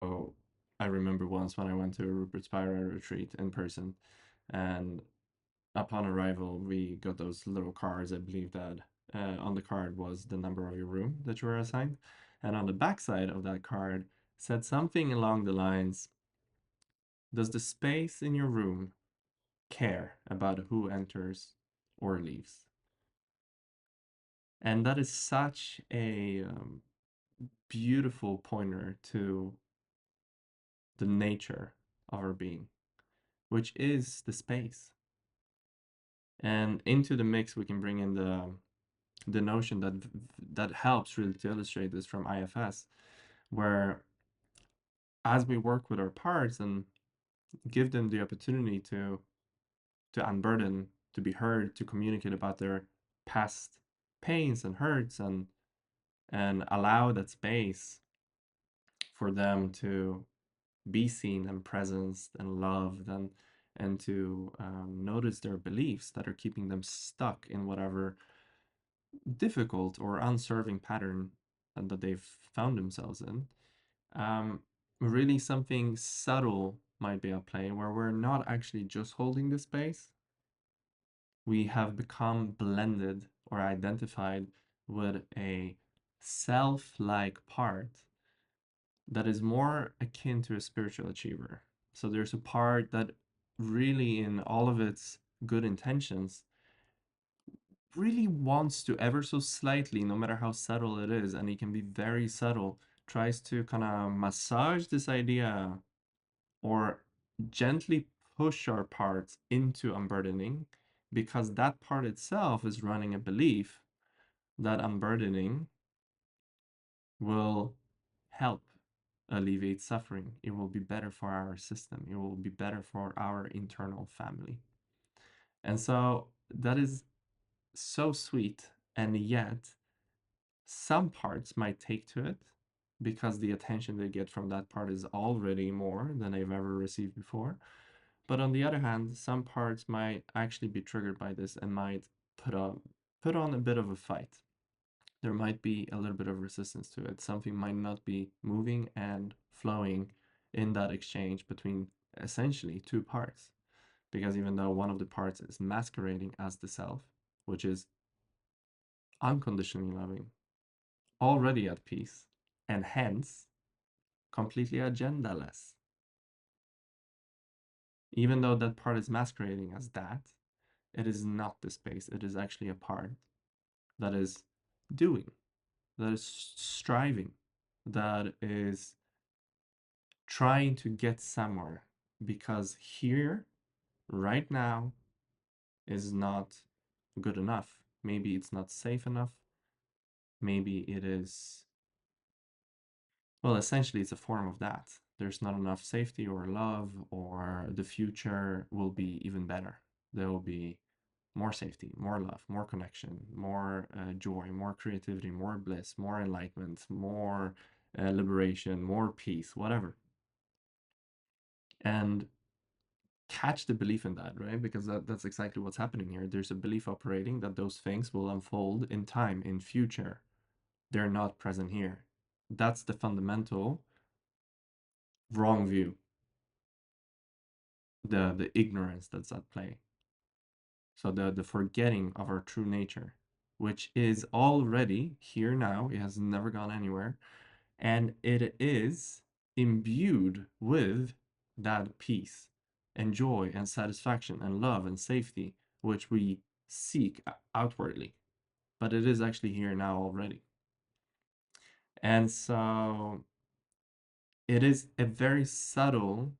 So I remember once when I went to a Rupert Spira retreat in person, and upon arrival, we got those little cards. I believe that on the card was the number of your room that you were assigned, and on the backside of that card said something along the lines, "Does the space in your room care about who enters or leaves?" And that is such a beautiful pointer to the nature of our being, which is the space. And into the mix, we can bring in the notion that helps really to illustrate this from IFS, where as we work with our parts and give them the opportunity to unburden, to be heard, to communicate about their past pains and hurts, and allow that space for them to be seen and presenced and loved, and to notice their beliefs that are keeping them stuck in whatever difficult or unserving pattern that they've found themselves in. Um, Really, something subtle might be at play where we're not actually just holding the space. We have become blended or identified with a self like part that is more akin to a spiritual achiever. So there's a part that really, in all of its good intentions, really wants to ever so slightly, no matter how subtle it is, and it can be very subtle, tries to kind of massage this idea or gently push our parts into unburdening because that part itself is running a belief that unburdening will help alleviate suffering. It will be better for our system. It will be better for our internal family. And so that is so sweet. And yet, some parts might take to it because the attention they get from that part is already more than they've ever received before. But on the other hand, some parts might actually be triggered by this and might put on put on a bit of a fight. There might be a little bit of resistance to it. Something might not be moving and flowing in that exchange between essentially two parts. Because even though one of the parts is masquerading as the self, which is unconditionally loving, already at peace, and hence completely agendaless. Even though that part is masquerading as that, it is not the space. It is actually a part that is doing, that is striving, that is trying to get somewhere because here, right now, is not good enough. Maybe it's not safe enough. Maybe it is, well, essentially, it's a form of that. There's not enough safety or love, or the future will be even better. There will be more safety, more love, more connection, more joy, more creativity, more bliss, more enlightenment, more liberation, more peace, whatever. And catch the belief in that, right? Because that's exactly what's happening here. There's a belief operating that those things will unfold in time, in future. They're not present here. That's the fundamental wrong view, the ignorance that's at play. So the forgetting of our true nature, which is already here now. It has never gone anywhere, and it is imbued with that peace and joy and satisfaction and love and safety which we seek outwardly, but it is actually here now already. And so it is a very subtle,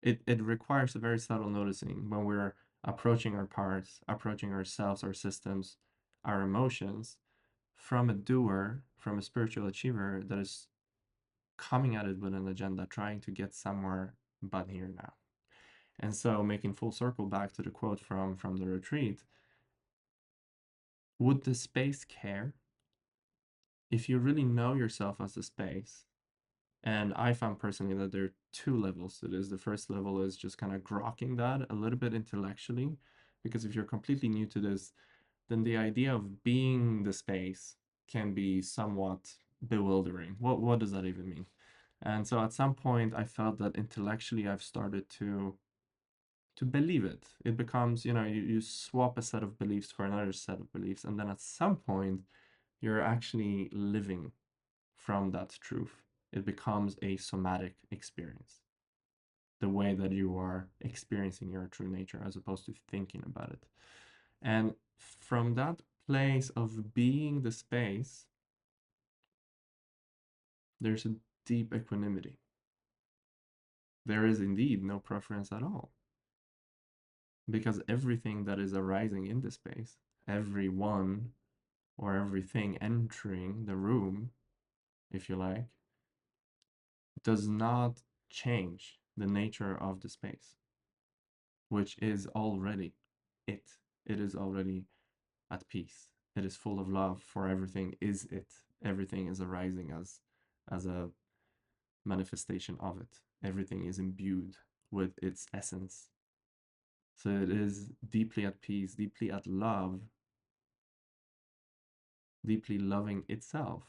it requires a very subtle noticing when we're approaching our parts, approaching ourselves, our systems, our emotions from a doer, from a spiritual achiever that is coming at it with an agenda, trying to get somewhere but here now. And so, making full circle back to the quote from the retreat, would the space care if you really know yourself as a space? And I found personally that there are two levels to this. The first level is just kind of grokking that a little bit intellectually, because if you're completely new to this, then the idea of being the space can be somewhat bewildering. What does that even mean? And so at some point, I felt that intellectually I've started to believe it. It becomes, you swap a set of beliefs for another set of beliefs, and then at some point, you're actually living from that truth. It becomes a somatic experience, the way that you are experiencing your true nature as opposed to thinking about it. And from that place of being the space, there's a deep equanimity. There is indeed no preference at all, because everything that is arising in the space, everyone or everything entering the room, if you like, does not change the nature of the space, which is already it. It is already at peace. It is full of love, for everything is it. Everything is arising as a manifestation of it. Everything is imbued with its essence. So it is deeply at peace, deeply at love, deeply loving itself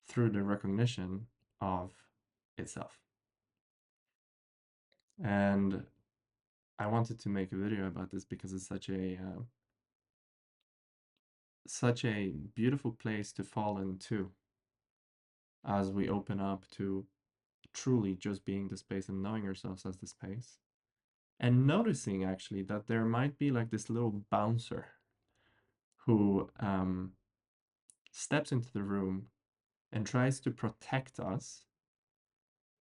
through the recognition of itself. And I wanted to make a video about this because it's such a beautiful place to fall into as we open up to truly just being the space and knowing ourselves as the space. And noticing actually that there might be like this little bouncer who steps into the room and tries to protect us,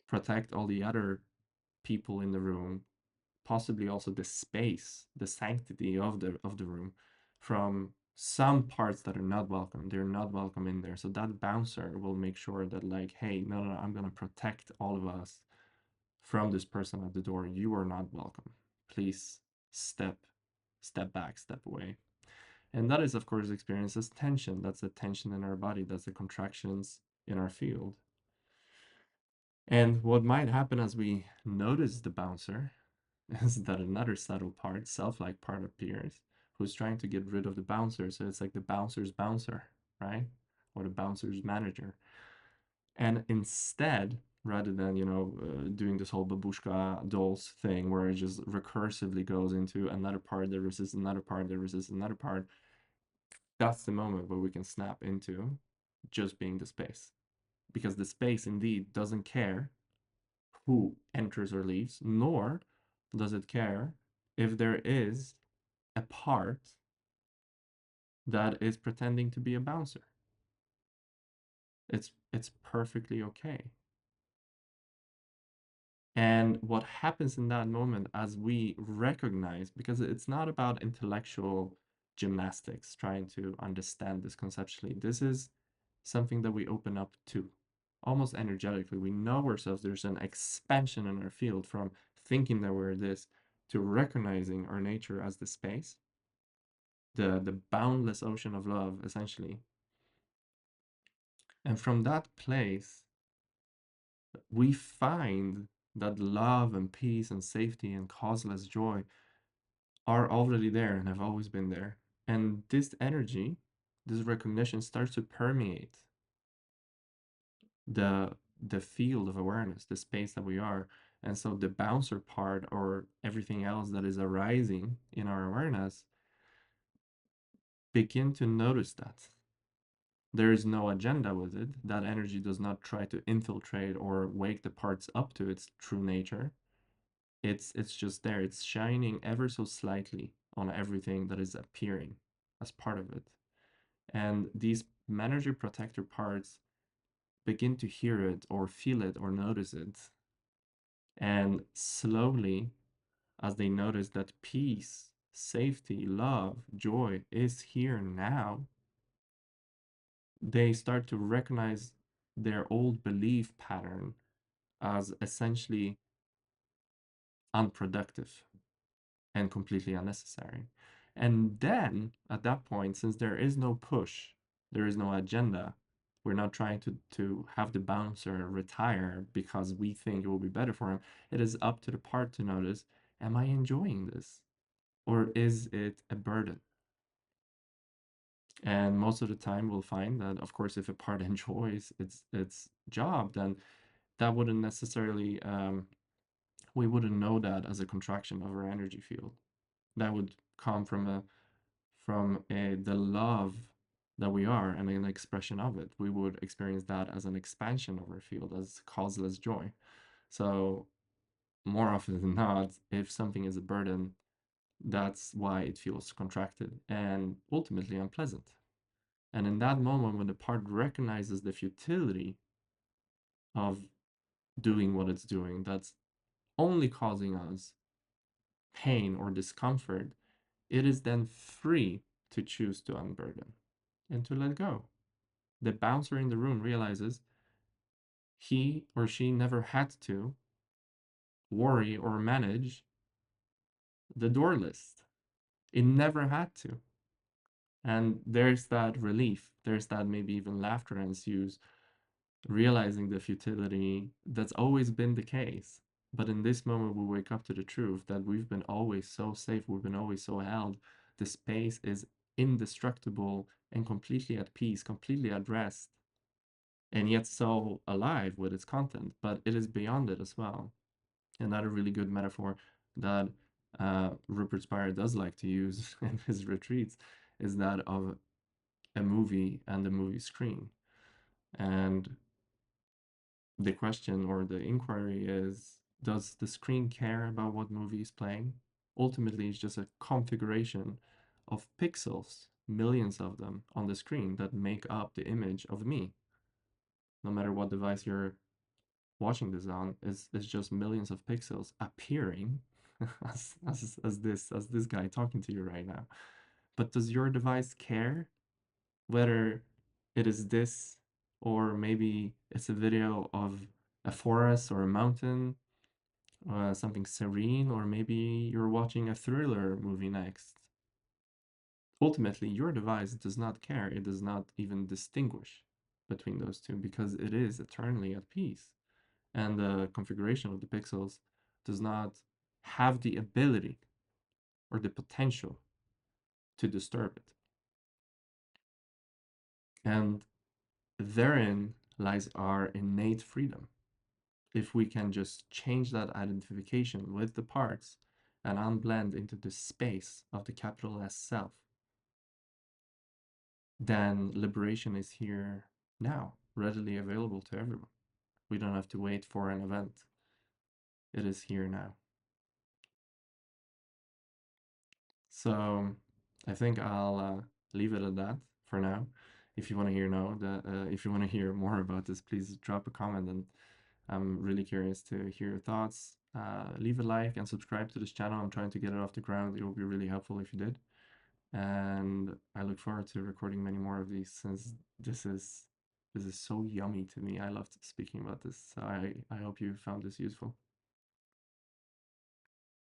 protect all the other people in the room, possibly also the space, the sanctity of the room, from some parts that are not welcome. They're not welcome in there. So that bouncer will make sure that, like, hey, no, no, I'm gonna protect all of us from this person at the door. You are not welcome. Please step back, step away. And that is, of course, experienced as tension. That's the tension in our body. That's the contractions in our field. And what might happen as we notice the bouncer is that another subtle part, self-like part appears, who's trying to get rid of the bouncer. So it's like the bouncer's bouncer, right? Or the bouncer's manager. And instead, rather than, doing this whole babushka dolls thing where it just recursively goes into another part that resists another part that resists another part, that's the moment where we can snap into just being the space. Because the space indeed doesn't care who enters or leaves, nor does it care if there is a part that is pretending to be a bouncer. It's perfectly okay. And what happens in that moment as we recognize, because it's not about intellectual gymnastics trying to understand this conceptually, this is something that we open up to almost energetically. We know ourselves, there's an expansion in our field from thinking that we're this to recognizing our nature as the space, the boundless ocean of love, essentially. And from that place, we find that love and peace and safety and causeless joy are already there and have always been there. And this energy, this recognition starts to permeate the the field of awareness, the space that we are. And so the bouncer part or everything else that is arising in our awareness, begin to notice that. There is no agenda with it. That energy does not try to infiltrate or wake the parts up to its true nature. It's just there. It's shining ever so slightly on everything that is appearing as part of it. And these manager protector parts begin to hear it or feel it or notice it. And slowly, as they notice that peace, safety, love, joy is here now, they start to recognize their old belief pattern as essentially unproductive and completely unnecessary. And then at that point, since there is no push, there is no agenda, we're not trying to have the bouncer retire because we think it will be better for him. It is up to the part to notice, am I enjoying this? Or is it a burden? And most of the time, we'll find that, of course, if a part enjoys its job, then that wouldn't necessarily we wouldn't know that as a contraction of our energy field. That would come from the love that we are and an expression of it. We would experience that as an expansion of our field, as causeless joy. So more often than not, if something is a burden, that's why it feels contracted and ultimately unpleasant. And in that moment, when the part recognizes the futility of doing what it's doing, that's only causing us pain or discomfort, it is then free to choose to unburden and to let go. The bouncer in the room realizes he or she never had to worry or manage the door list. It never had to. And there's that relief. There's that maybe even laughter ensues, realizing the futility that's always been the case. But in this moment, we wake up to the truth that we've been always so safe, we've been always so held. The space is indestructible and completely at peace, completely at rest, and yet so alive with its content, but it is beyond it as well. Another really good metaphor that Rupert Spira does like to use in his retreats is that of a movie and the movie screen. And the question or the inquiry is, does the screen care about what movie is playing? Ultimately, it's just a configuration of pixels, millions of them on the screen that make up the image of me. No matter what device you're watching this on, is just millions of pixels appearing as this guy talking to you right now. But does your device care whether it is this, or maybe it's a video of a forest or a mountain, something serene, or maybe you're watching a thriller movie next? Ultimately, your device does not care. It does not even distinguish between those two because it is eternally at peace. And the configuration of the pixels does not have the ability or the potential to disturb it. And therein lies our innate freedom. If we can just change that identification with the parts and unblend into the space of the capital S self, then liberation is here now, readily available to everyone. We don't have to wait for an event. It is here now. So I think I'll leave it at that for now. If you want to hear if you want to hear more about this, please drop a comment, and I'm really curious to hear your thoughts. Leave a like and subscribe to this channel. I'm trying to get it off the ground. It will be really helpful if you did. And I look forward to recording many more of these, since this is so yummy to me. I loved speaking about this. So I hope you found this useful.